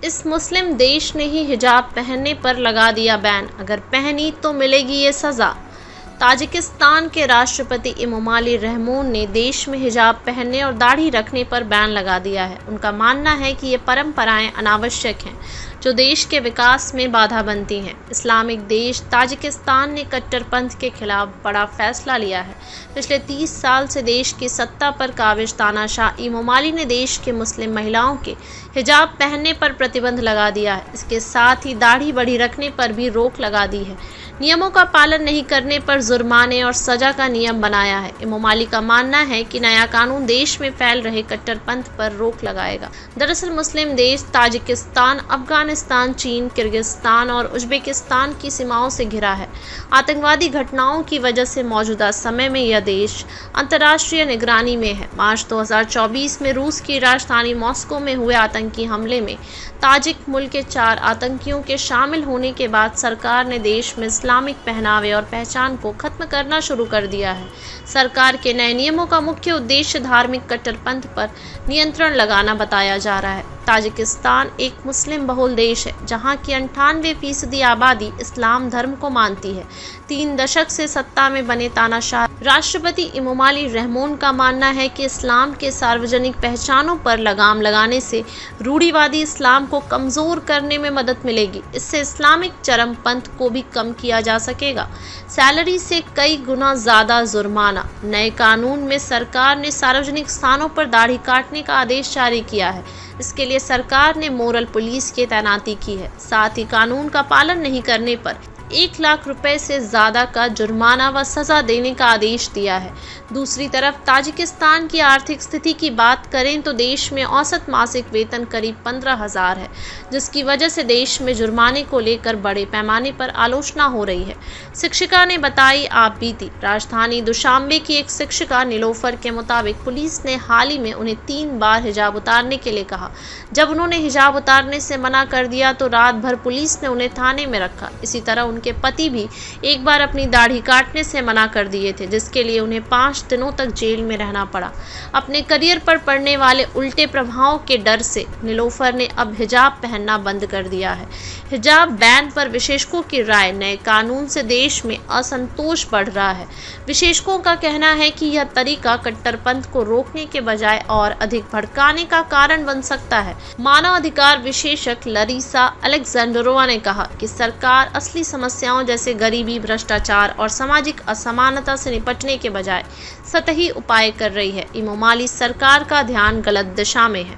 इस मुस्लिम देश ने ही हिजाब पहनने पर लगा दिया बैन, अगर पहनी तो मिलेगी ये सज़ा। ताजिकिस्तान के राष्ट्रपति इमोमाली रहमोन ने देश में हिजाब पहनने और दाढ़ी रखने पर बैन लगा दिया है। उनका मानना है कि ये परंपराएं अनावश्यक हैं जो देश के विकास में बाधा बनती हैं। इस्लामिक देश ताजिकिस्तान ने कट्टरपंथ के खिलाफ बड़ा फैसला लिया है। पिछले 30 साल से देश की सत्ता पर काबिज तानाशाह इमोमाली ने देश के मुस्लिम महिलाओं के हिजाब पहनने पर प्रतिबंध लगा दिया है। इसके साथ ही दाढ़ी बड़ी रखने पर भी रोक लगा दी है। नियमों का पालन नहीं करने पर जुर्माने और सजा का नियम बनाया है। इमोमाली का मानना है कि नया कानून देश में फैल रहे कट्टरपंथ पर रोक लगाएगा। दरअसल मुस्लिम देश ताजिकिस्तान, अफगानिस्तान, चीन, किर्गिस्तान और उज्बेकिस्तान की सीमाओं से घिरा है। आतंकवादी घटनाओं की वजह से मौजूदा समय में यह देश अंतर्राष्ट्रीय निगरानी में है। मार्च 2024 में रूस की राजधानी मॉस्को में हुए आतंकी हमले में ताजिक मूल के 4 आतंकियों के शामिल होने के बाद सरकार ने देश में इस्लामिक पहनावे और पहचान को खत्म करना शुरू कर दिया है। सरकार के नए नियमों का मुख्य उद्देश्य धार्मिक कट्टरपंथ पर नियंत्रण लगाना बताया जा रहा है। ताजिकिस्तान एक मुस्लिम बहुल देश है जहां की 98% आबादी इस्लाम धर्म को मानती है। 3 दशक से सत्ता में बने तानाशाह राष्ट्रपति इमोमाली रहमोन का मानना है कि इस्लाम के सार्वजनिक पहचानों पर लगाम लगाने से रूढ़िवादी इस्लाम को कमजोर करने में मदद मिलेगी। इससे इस्लामिक चरमपंथ को भी कम किया जा सकेगा। सैलरी से कई गुना ज्यादा जुर्माना। नए कानून में सरकार ने सार्वजनिक स्थानों पर दाढ़ी काटने का आदेश जारी किया है। इसके लिए सरकार ने मोरल पुलिस की तैनाती की है। साथ ही कानून का पालन नहीं करने पर 1 लाख रुपए से ज्यादा का जुर्माना व सजा देने का आदेश दिया है। दूसरी तरफ ताजिकिस्तान की आर्थिक स्थिति की बात करें तो देश में औसत मासिक वेतन करीब 15,000 है, जिसकी वजह से देश में जुर्माने को लेकर बड़े पैमाने पर आलोचना हो रही है। शिक्षिका ने बताई आप बीती। राजधानी दुशांबे की एक शिक्षिका नीलोफर के मुताबिक पुलिस ने हाल ही में उन्हें 3 बार हिजाब उतारने के लिए कहा। जब उन्होंने हिजाब उतारने से मना कर दिया तो रात भर पुलिस ने उन्हें थाने में रखा। इसी तरह उनके पति भी एक बार अपनी दाढ़ी काटने से मना कर दिए थे, जिसके लिए उन्हें 5 दिनों तक जेल में रहना पड़ा। अपने करियर पर पड़ने वाले उल्टे प्रभावों के डर से नीलोफर ने अब हिजाब पहनना बंद कर दिया है। हिजाब बैन पर विशेषज्ञों की राय। नए कानून से देश में असंतोष बढ़ रहा है। विशेषज्ञों का कहना है कि यह तरीका कट्टरपंथ को रोकने के बजाय और अधिक भड़काने का कारण बन सकता है। मानव अधिकार विशेषज्ञ लरीसा अलेक्जेंडरोवा ने कहा कि सरकार असली समस्याओं जैसे गरीबी, भ्रष्टाचार और सामाजिक असमानता से निपटने के बजाय सतही उपाय कर रही है। इमोमाली सरकार का ध्यान गलत दिशा में है।